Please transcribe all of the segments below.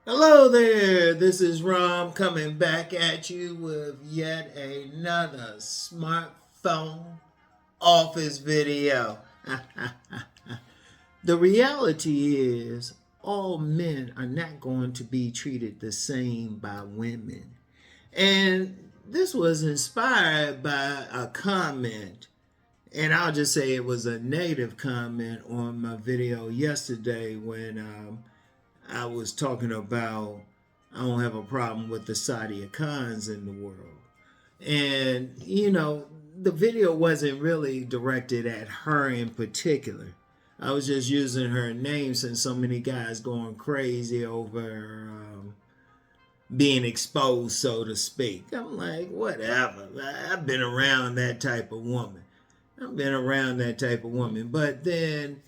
Hello there, this is Rom coming back at you with yet another smartphone office video. The reality is, all men are not going to be treated the same by women. And this was inspired by a comment, and I'll just say it was a negative comment on my video yesterday when I was talking about I don't have a problem with the Saudi Khans in the world. And, the video wasn't really directed at her in particular. I was just using her name since so many guys going crazy over being exposed, so to speak. I'm like, whatever. I've been around that type of woman. But then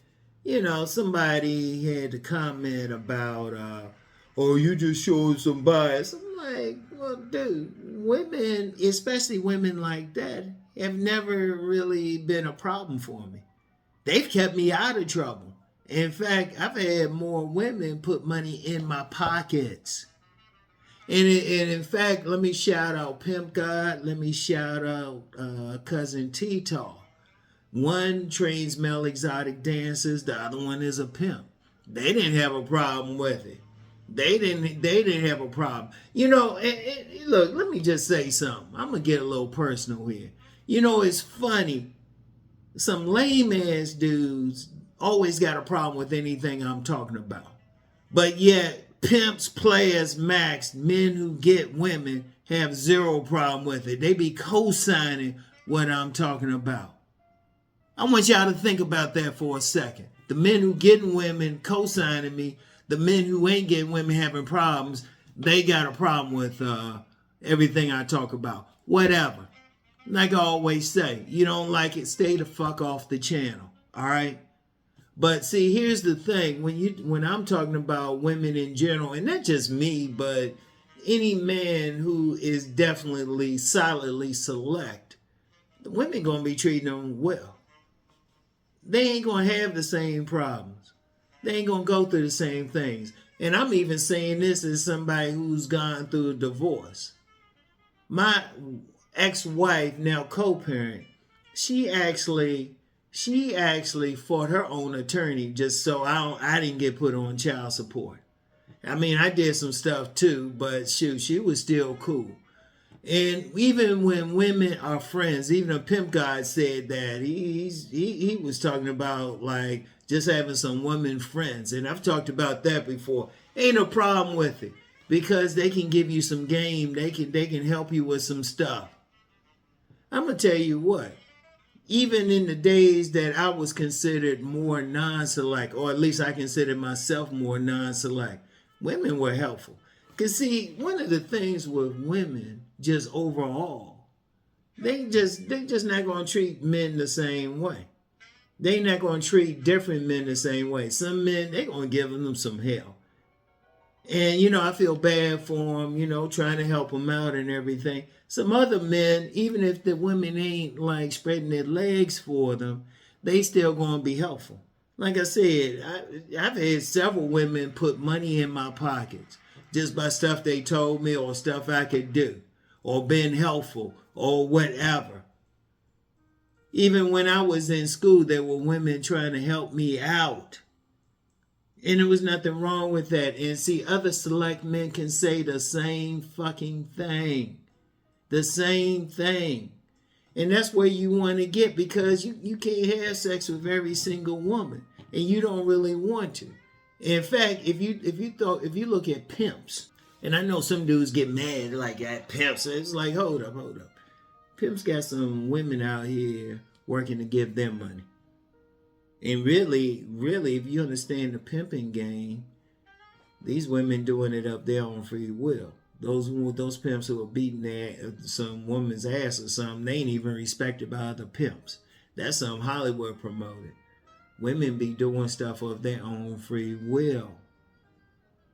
somebody had to comment about, oh, you just showed some bias. I'm like, well, dude, women, especially women like that, have never really been a problem for me. They've kept me out of trouble. In fact, I've had more women put money in my pockets. And in fact, let me shout out Pimp God. Let me shout out Cousin T-Tar. One trains male exotic dancers. The other one is a pimp. They didn't have a problem with it. They didn't have a problem. Look, let me just say something. I'm gonna get a little personal here. It's funny. Some lame ass dudes always got a problem with anything I'm talking about. But yet, pimps, players, macks, men who get women have zero problem with it. They be co-signing what I'm talking about. I want y'all to think about that for a second. The men who getting women co-signing me, the men who ain't getting women having problems, they got a problem with everything I talk about. Whatever. Like I always say, you don't like it, stay the fuck off the channel. All right? But see, here's the thing. When I'm talking about women in general, and not just me, but any man who is definitely solidly select, the women gonna be treating them well. They ain't gonna have the same problems. They ain't gonna go through the same things. And I'm even saying this as somebody who's gone through a divorce. My ex-wife, now co-parent, she actually fought her own attorney just so I didn't get put on child support. I mean, I did some stuff too, but shoot, she was still cool. And even when women are friends, even a pimp guy said that he was talking about like just having some women friends. And I've talked about that before. Ain't no problem with it because they can give you some game. They can help you with some stuff. I'm gonna tell you what. Even in the days that I was considered more non-select, or at least I considered myself more non-select, women were helpful. Because see, one of the things with women, just overall, they just not going to treat men the same way. They not going to treat different men the same way. Some men, they going to give them some hell. And, I feel bad for them, trying to help them out and everything. Some other men, even if the women ain't like spreading their legs for them, they still going to be helpful. Like I said, I've had several women put money in my pockets just by stuff they told me or stuff I could do or been helpful or whatever. Even when I was in school, there were women trying to help me out. And there was nothing wrong with that. And see, other select men can say the same fucking thing. The same thing. And that's where you want to get because you can't have sex with every single woman. And you don't really want to. In fact, if you look at pimps, and I know some dudes get mad like at pimps. It's like, hold up. Pimps got some women out here working to give them money. And really, if you understand the pimping game, these women doing it up there on free will. Those pimps who are beating some woman's ass or something, they ain't even respected by other pimps. That's some Hollywood promoted. Women be doing stuff of their own free will.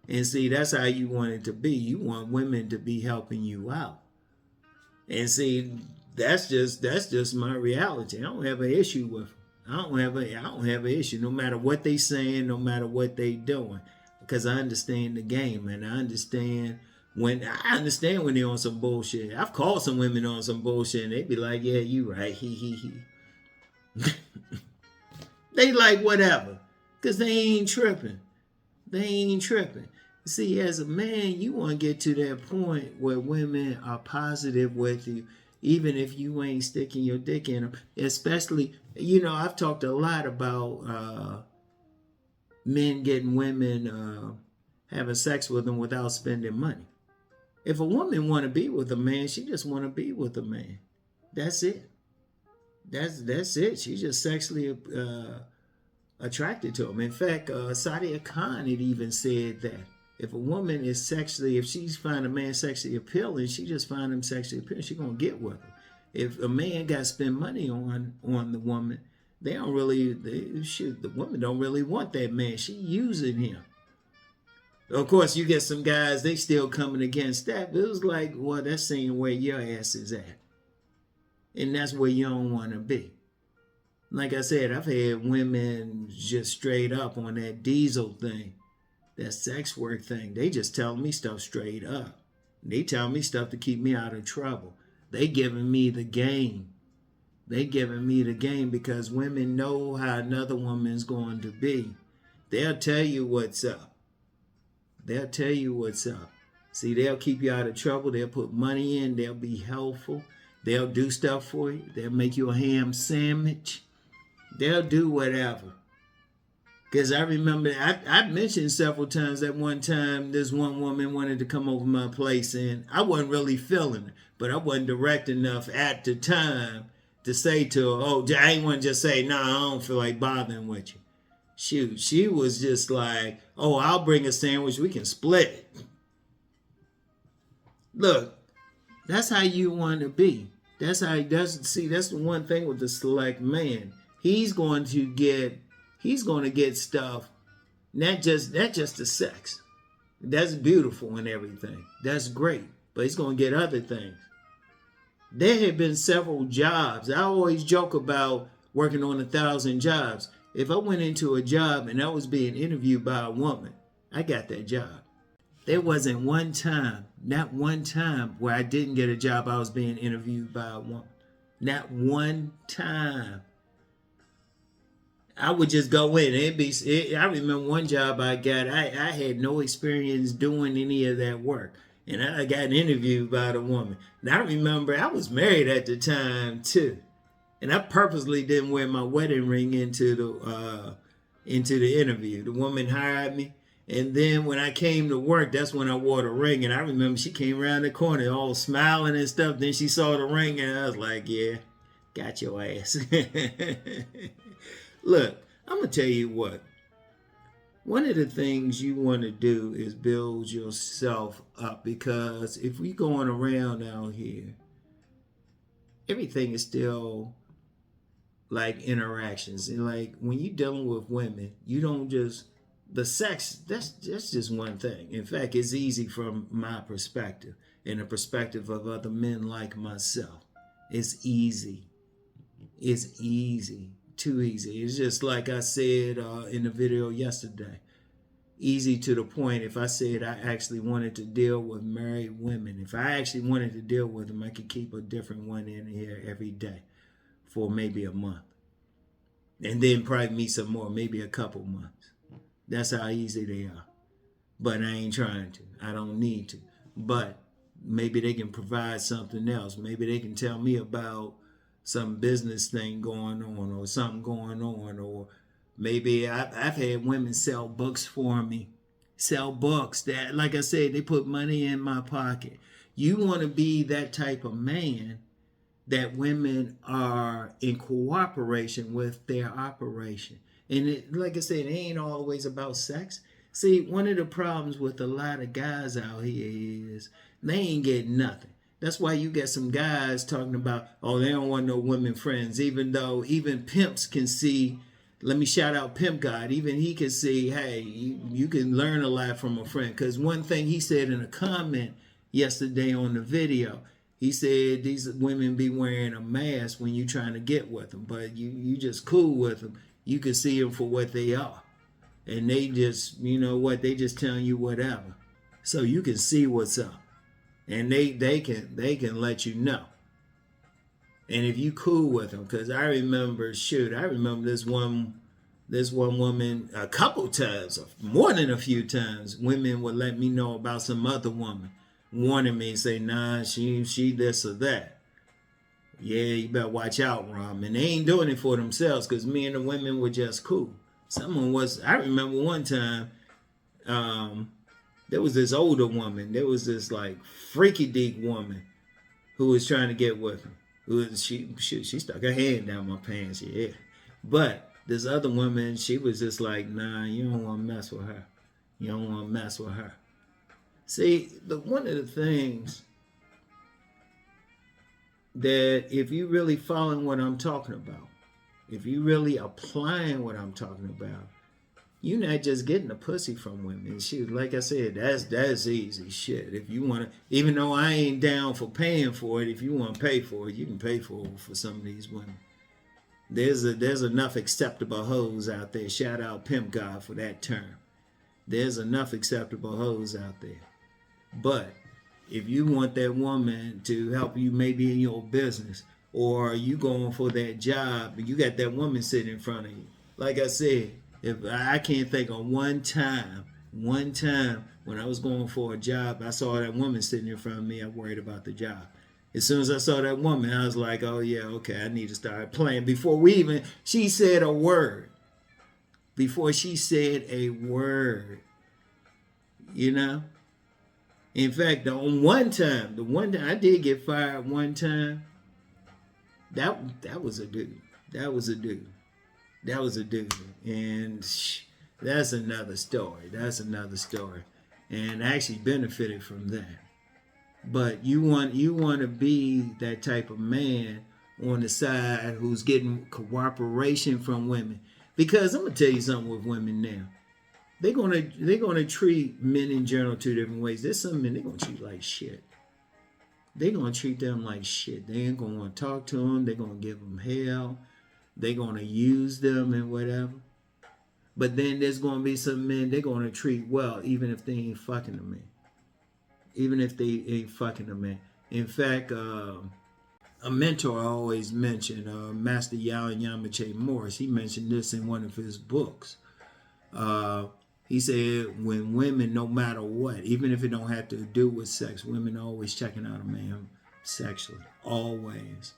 And see, that's how you want it to be. You want women to be helping you out. And see, that's just my reality. I don't have an issue with them. I don't have an issue no matter what they saying, no matter what they doing. because I understand the game, and I understand when they're on some bullshit. I've called some women on some bullshit, and they be like, "Yeah, you right." They like whatever, cause they ain't tripping. They ain't tripping. See, as a man, you want to get to that point where women are positive with you, even if you ain't sticking your dick in them. Especially, I've talked a lot about men getting women having sex with them without spending money. If a woman want to be with a man, she just want to be with a man. That's it. That's it. She's just sexually attracted to him. In fact, Sadia Khan had even said that if a woman is if she's find a man sexually appealing, she just find him sexually appealing, she's gonna get with him. If a man got to spend money on the woman, the woman don't really want that man. She using him. Of course, you get some guys, they still coming against that, but it was like, well, that's saying where your ass is at. And that's where you don't want to be. Like I said, I've had women just straight up on that diesel thing, that sex work thing. They just tell me stuff straight up. They tell me stuff to keep me out of trouble. They giving me the game. They giving me the game because women know how another woman's going to be. They'll tell you what's up. They'll tell you what's up. See, they'll keep you out of trouble. They'll put money in. They'll be helpful. They'll do stuff for you. They'll make you a ham sandwich. They'll do whatever. Because I remember, I mentioned several times that one time this one woman wanted to come over my place, and I wasn't really feeling it, but I wasn't direct enough at the time to say to her, oh, I ain't want to just say, no, I don't feel like bothering with you. Shoot, she was just like, oh, I'll bring a sandwich, we can split it. Look, that's how you want to be. That's how he does. See, that's the one thing with the select man. He's going to get stuff, not just the sex. That's beautiful and everything. That's great. But he's going to get other things. There have been several jobs. I always joke about working on 1,000 jobs. If I went into a job and I was being interviewed by a woman, I got that job. There wasn't one time, not one time, where I didn't get a job I was being interviewed by a woman. Not one time. I would just go in. I remember one job I got, I had no experience doing any of that work. And I got interviewed by the woman. And I remember I was married at the time too. And I purposely didn't wear my wedding ring into the interview. The woman hired me. And then when I came to work, that's when I wore the ring. And I remember she came around the corner all smiling and stuff. Then she saw the ring and I was like, yeah, got your ass. Look, I'm going to tell you what. One of the things you want to do is build yourself up, because if we going around out here, everything is still like interactions. And like when you're dealing with women, you don't just, the sex, that's just one thing. In fact, it's easy from my perspective and the perspective of other men like myself. It's easy. It's easy. Too easy. It's just like I said in the video yesterday. Easy to the point. If I said I actually wanted to deal with married women, if I actually wanted to deal with them, I could keep a different one in here every day for maybe a month. And then probably meet some more, maybe a couple months. That's how easy they are. But I ain't trying to. I don't need to. But maybe they can provide something else. Maybe they can tell me about some business thing going on or something going on, or maybe I've had women sell books for me. Sell books that, like I said, they put money in my pocket. You want to be that type of man that women are in cooperation with their operation. And it, like I said, it ain't always about sex. See, one of the problems with a lot of guys out here is they ain't getting nothing. That's why you get some guys talking about, oh, they don't want no women friends, even though even pimps can see. Let me shout out Pimp God. Even he can see, hey, you can learn a lot from a friend. Because one thing he said in a comment yesterday on the video, he said these women be wearing a mask when you trying to get with them. But you just cool with them. You can see them for what they are. and they just, you know what, they just telling you whatever. So you can see what's up. And they can let you know. And if you cool with them, because I remember this one woman a couple times, more than a few times, women would let me know about some other woman, warning me, say, nah, she this or that. Yeah, you better watch out, Rom. And they ain't doing it for themselves, because me and the women were just cool. I remember one time, there was this older woman. There was this like freaky deek woman who was trying to get with him. She stuck her hand down my pants, yeah. But this other woman, she was just like, nah, you don't want to mess with her. You don't want to mess with her. See, one of the things that if you really following what I'm talking about, if you really applying what I'm talking about, you're not just getting a pussy from women. Shit, like I said, that's easy shit. If you want to, even though I ain't down for paying for it, if you want to pay for it, you can pay for some of these women. There's enough acceptable hoes out there. Shout out Pimp God for that term. There's enough acceptable hoes out there. But if you want that woman to help you maybe in your business, or you going for that job and you got that woman sitting in front of you, like I said, if I can't think of one time when I was going for a job, I saw that woman sitting in front of me, I worried about the job. As soon as I saw that woman, I was like, oh yeah, okay, I need to start playing. She said a word. Before she said a word, you know? In fact, the one time I did get fired one time, that was a dude. That was a dude. And that's another story. And I actually benefited from that. But you want to be that type of man on the side who's getting cooperation from women. Because I'm gonna tell you something with women now. They're gonna treat men in general two different ways. There's some men they're gonna treat like shit. They're gonna treat them like shit. They ain't gonna want to talk to them. They're gonna give them hell. They're going to use them and whatever. But then there's going to be some men they're going to treat well, even if they ain't fucking a man. In fact, a mentor I always mention, Master Yalan Yamache Morris, he mentioned this in one of his books. He said, when women, no matter what, even if it don't have to do with sex, women are always checking out a man sexually. Always.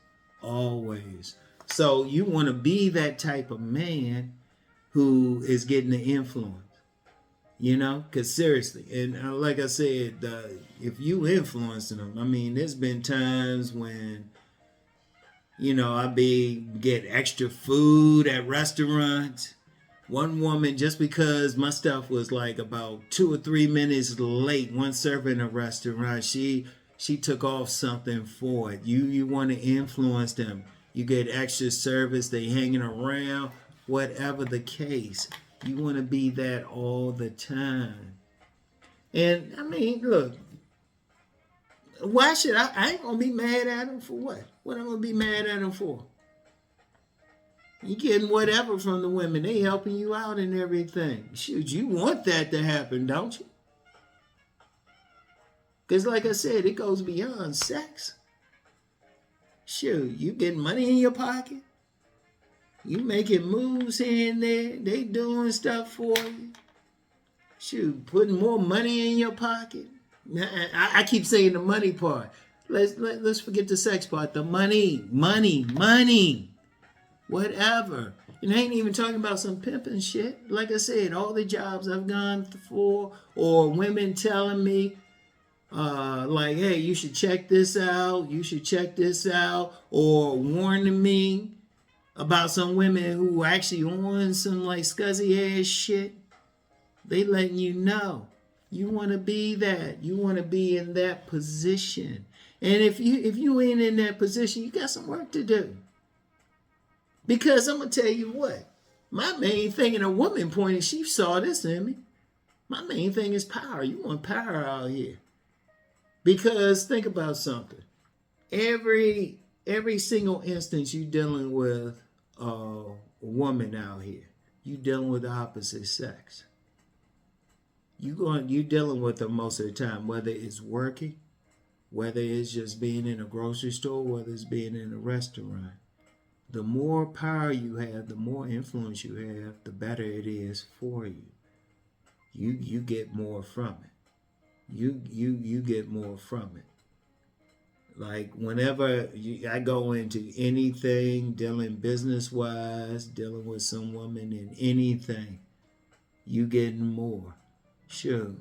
So you want to be that type of man who is getting the influence, you know? Because seriously, and like I said, if you influencing them, I mean, there's been times when, you know, get extra food at restaurants. One woman, just because my stuff was like about 2 or 3 minutes late, one server in a restaurant, she took off something for it. You want to influence them. You get extra service, they hanging around, whatever the case. You want to be that all the time. And I mean, look, why should I ain't going to be mad at them for what? What I'm going to be mad at them for? You getting whatever from the women. They helping you out and everything. Shoot, you want that to happen, don't you? Because like I said, it goes beyond sex. Shoot, you getting money in your pocket. You making moves here and there. They doing stuff for you. Shoot, putting more money in your pocket. I keep saying the money part. Let's forget the sex part. The money. Whatever. And I ain't even talking about some pimping shit. Like I said, all the jobs I've gone for, or women telling me, like, hey, you should check this out, or warning me about some women who actually on some like scuzzy ass shit. They letting you know. You want to be that. You want to be in that position. And if you ain't in that position, you got some work to do. Because I'm going to tell you what, my main thing in a woman point, she saw this in me. My main thing is power. You want power out here. Because think about something. Every single instance you dealing with a woman out here, you dealing with the opposite sex. You dealing with them most of the time, whether it's working, whether it's just being in a grocery store, whether it's being in a restaurant. The more power you have, the more influence you have, the better it is for you. You get more from it. You get more from it. Like whenever I go into anything, dealing business-wise, dealing with some woman in anything, you getting more. Sure.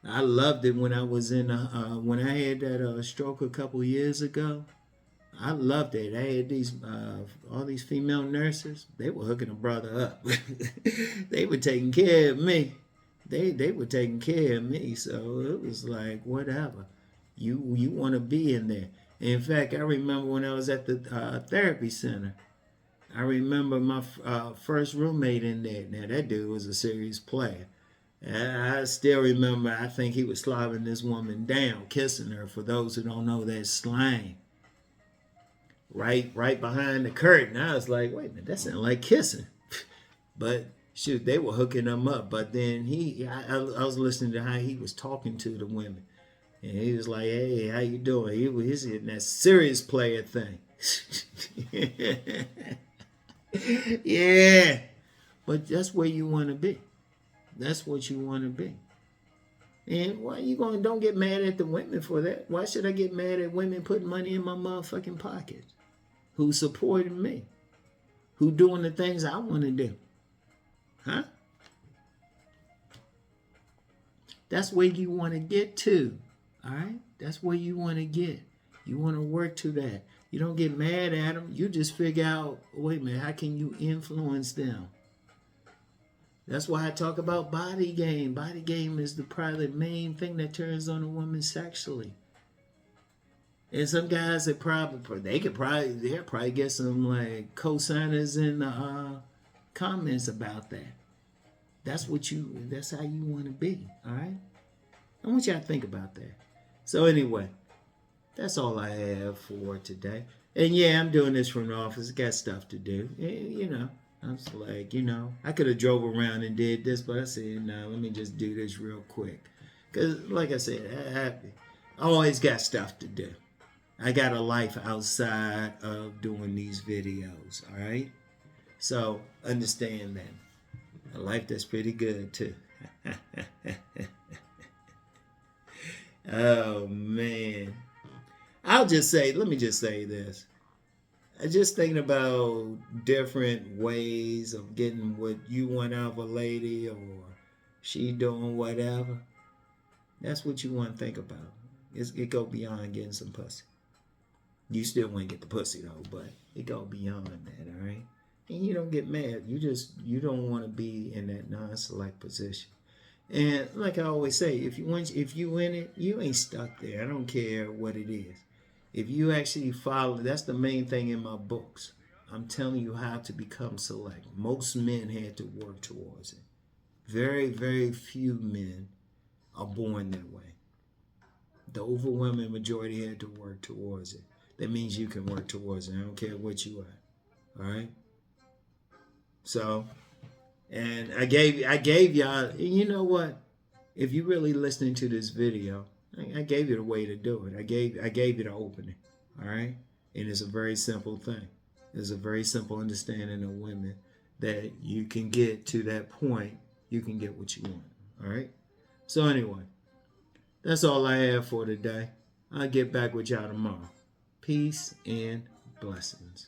I loved it when I was in when I had that stroke a couple years ago. I loved it. I had these all these female nurses. They were hooking a brother up. They were taking care of me. They were taking care of me. So it was like whatever. You want to be in there. In fact, I remember when I was at the therapy center. I remember my first roommate in there. Now that dude was a serious player. I still remember. I think he was slobbing this woman down, kissing her. For those who don't know that slang. Right behind the curtain. I was like, wait a minute, that sounded like kissing. But shoot, they were hooking him up. But then I was listening to how he was talking to the women. And he was like, hey, how you doing? He's in that serious player thing. Yeah. But that's where you want to be. That's what you want to be. And why you don't get mad at the women for that? Why should I get mad at women putting money in my motherfucking pocket? Who supporting me? Who doing the things I want to do? Huh? That's where you want to get to. All right? That's where you want to get. You want to work to that. You don't get mad at them. You just figure out, wait a minute, how can you influence them? That's why I talk about body game. Body game is probably the main thing that turns on a woman sexually. And some guys they'll probably get some like co-signers in the comments about that. That's how you want to be. All right. I want y'all to think about that. So anyway, that's all I have for today. And yeah, I'm doing this from the office. Got stuff to do. And, I was like, I could have drove around and did this, but I said, no, let me just do this real quick. Because, like I said, I always got stuff to do. I got a life outside of doing these videos, all right? So, understand that. A life that's pretty good, too. Oh, man. Let me just say this. I'm just thinking about different ways of getting what you want out of a lady or she doing whatever. That's what you want to think about. It go beyond getting some pussy. You still want to get the pussy though, but it go beyond that, all right? And you don't get mad. You don't want to be in that non-select position. And like I always say, if you in it, you ain't stuck there. I don't care what it is. If you actually follow, that's the main thing in my books. I'm telling you how to become select. Most men had to work towards it. Very, very few men are born that way. The overwhelming majority had to work towards it. That means you can work towards it. I don't care what you are. All right? So, and I gave y'all, you know what? If you really listening to this video, I gave you the way to do it. I gave you the opening. All right? And it's a very simple thing. It's a very simple understanding of women that you can get to that point, you can get what you want. All right? So anyway, that's all I have for today. I'll get back with y'all tomorrow. Peace and blessings.